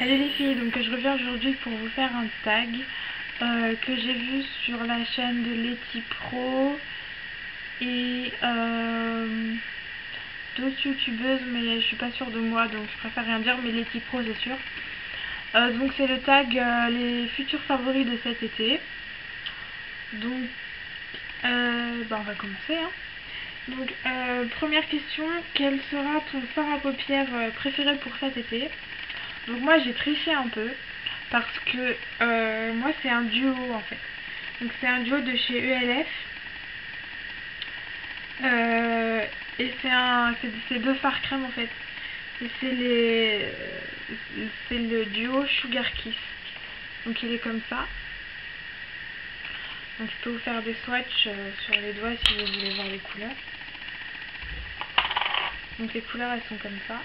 Salut les filles, donc je reviens aujourd'hui pour vous faire un tag que j'ai vu sur la chaîne de Letty Pro et d'autres youtubeuses, mais je suis pas sûre de moi donc je préfère rien dire, mais Letty Pro c'est sûr. Donc c'est le tag les futurs favoris de cet été. Donc on va commencer hein. Donc première question, quel sera ton fard à paupières préféré pour cet été? Donc moi j'ai triché un peu parce que moi c'est un duo en fait. Donc c'est un duo de chez ELF et c'est deux fards crème en fait. Et c'est le duo Sugar Kiss. Donc il est comme ça. Donc je peux vous faire des swatchs sur les doigts si vous voulez voir les couleurs. Donc les couleurs elles sont comme ça.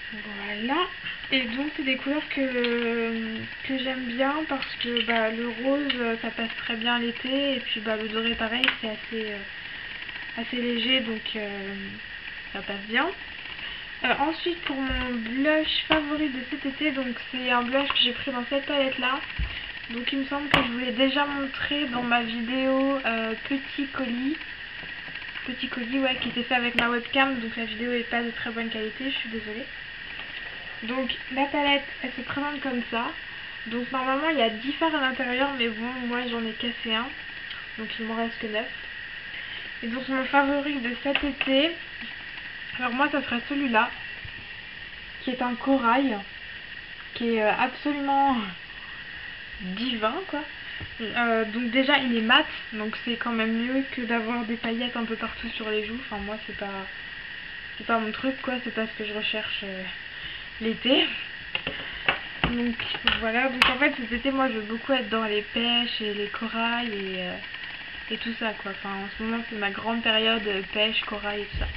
Voilà, et donc c'est des couleurs que j'aime bien parce que le rose ça passe très bien l'été et puis le doré pareil c'est assez léger donc ça passe bien. Ensuite pour mon blush favori de cet été, donc c'est un blush que j'ai pris dans cette palette là. Donc il me semble que je vous l'ai déjà montré dans ma vidéo petit colis ouais, qui était fait avec ma webcam, donc la vidéo est pas de très bonne qualité, je suis désolée. Donc la palette elle se présente comme ça. Donc normalement il y a 10 fards à l'intérieur, mais bon moi j'en ai cassé un, donc il m'en reste que 9. Et donc mon favori de cet été, alors moi ça serait celui-là, qui est un corail, qui est absolument divin quoi. Donc déjà il est mat, donc c'est quand même mieux que d'avoir des paillettes un peu partout sur les joues. Enfin moi c'est pas mon truc quoi, c'est pas ce que je recherche l'été. Donc voilà, donc en fait cet été moi je veux beaucoup être dans les pêches et les corails et tout ça quoi. Enfin en ce moment c'est ma grande période pêche, corail et tout ça.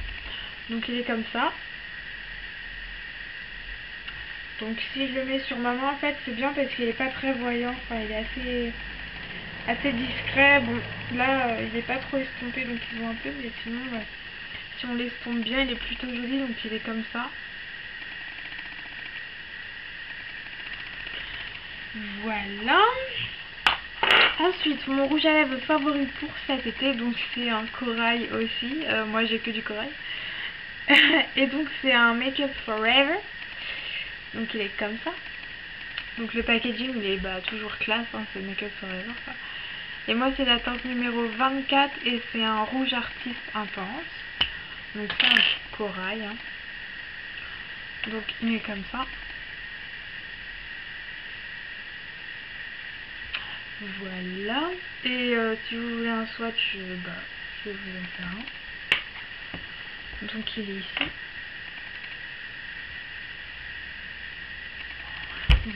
Donc il est comme ça. Donc si je le mets sur ma main en fait c'est bien parce qu'il est pas très voyant, enfin il est assez discret. Bon là il est pas trop estompé donc il voit un peu, mais sinon si on l'estompe bien il est plutôt joli, donc il est comme ça. Voilà. Ensuite, mon rouge à lèvres favori pour cet été, donc c'est un corail aussi. Moi j'ai que du corail. Et donc c'est un Make Up Forever. Donc il est comme ça. Donc le packaging il est toujours classe, hein, c'est Make Up Forever ça. Et moi c'est la teinte numéro 24 et c'est un rouge artiste intense. Donc c'est un corail. Hein. Donc il est comme ça. Voilà, et si vous voulez un swatch, je vais vous en faire un. Donc il est ici.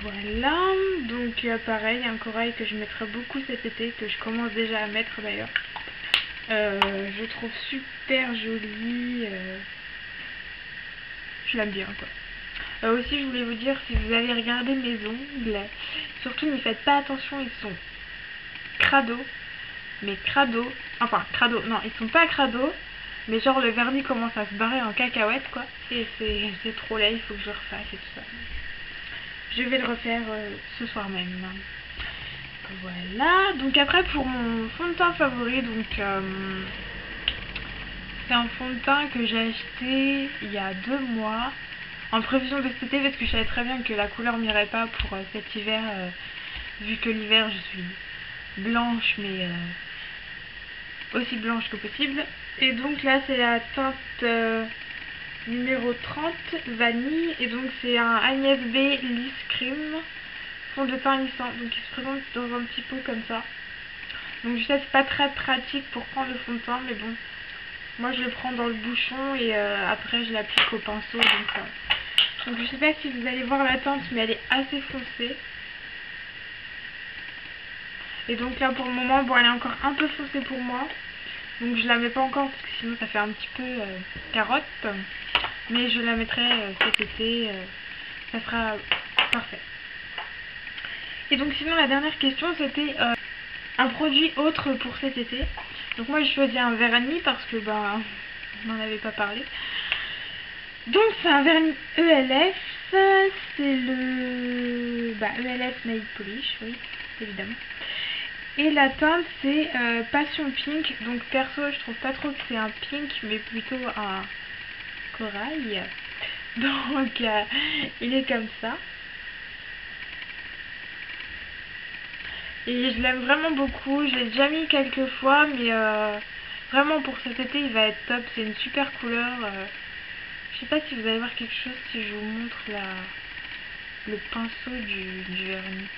Voilà, donc pareil, un corail que je mettrai beaucoup cet été, que je commence déjà à mettre d'ailleurs. Je trouve super joli, je l'aime bien quoi. Aussi je voulais vous dire, si vous allez regarder mes ongles, surtout ne faites pas attention, ils sont crado, mais crado, enfin crado, non ils sont pas crado, mais genre le vernis commence à se barrer en cacahuète quoi, et c'est trop laid, il faut que je le refasse et tout ça. Je vais le refaire ce soir même. Voilà, donc après pour mon fond de teint favori, donc c'est un fond de teint que j'ai acheté il y a 2 mois en prévision de cet été parce que je savais très bien que la couleur m'irait pas pour cet hiver, vu que l'hiver je suis blanche mais aussi blanche que possible. Et donc là c'est la teinte numéro 30 vanille, et donc c'est un Agnès B Lisse Cream fond de teint lissant, donc il se présente dans un petit pot comme ça. Donc je sais c'est pas très pratique pour prendre le fond de teint, mais bon moi je le prends dans le bouchon et après je l'applique au pinceau, donc je sais pas si vous allez voir la teinte, mais elle est assez foncée. Et donc là pour le moment, bon elle est encore un peu foncée pour moi, donc je la mets pas encore parce que sinon ça fait un petit peu carotte, mais je la mettrai cet été, ça sera parfait. Et donc sinon la dernière question c'était un produit autre pour cet été. Donc moi j'ai choisi un vernis parce que on n'en avait pas parlé. Donc c'est un vernis ELF, c'est le ELF Nail Polish, oui, évidemment. Et la teinte c'est Passion Pink, donc perso je trouve pas trop que c'est un pink mais plutôt un corail. Donc il est comme ça. Et je l'aime vraiment beaucoup, je l'ai déjà mis quelques fois mais vraiment pour cet été il va être top, c'est une super couleur. Je sais pas si vous allez voir quelque chose si je vous montre le pinceau du vernis.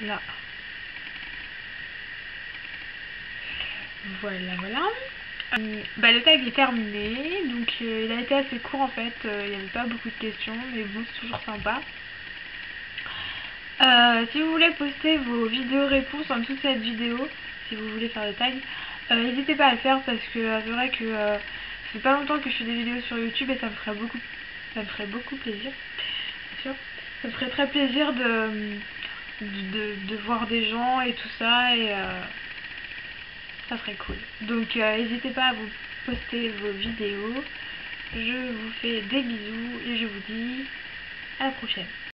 Là. Voilà, voilà. Le tag est terminé, donc il a été assez court en fait, il n'y avait pas beaucoup de questions, mais bon, c'est toujours sympa. Si vous voulez poster vos vidéos réponses en dessous de cette vidéo, si vous voulez faire des tags, n'hésitez pas à le faire parce que c'est vrai que ça fait pas longtemps que je fais des vidéos sur YouTube et ça me ferait beaucoup plaisir, bien sûr. Ça me ferait très plaisir de voir des gens et tout ça et ça serait cool. Donc n'hésitez pas à vous poster vos vidéos. Je vous fais des bisous et je vous dis à la prochaine.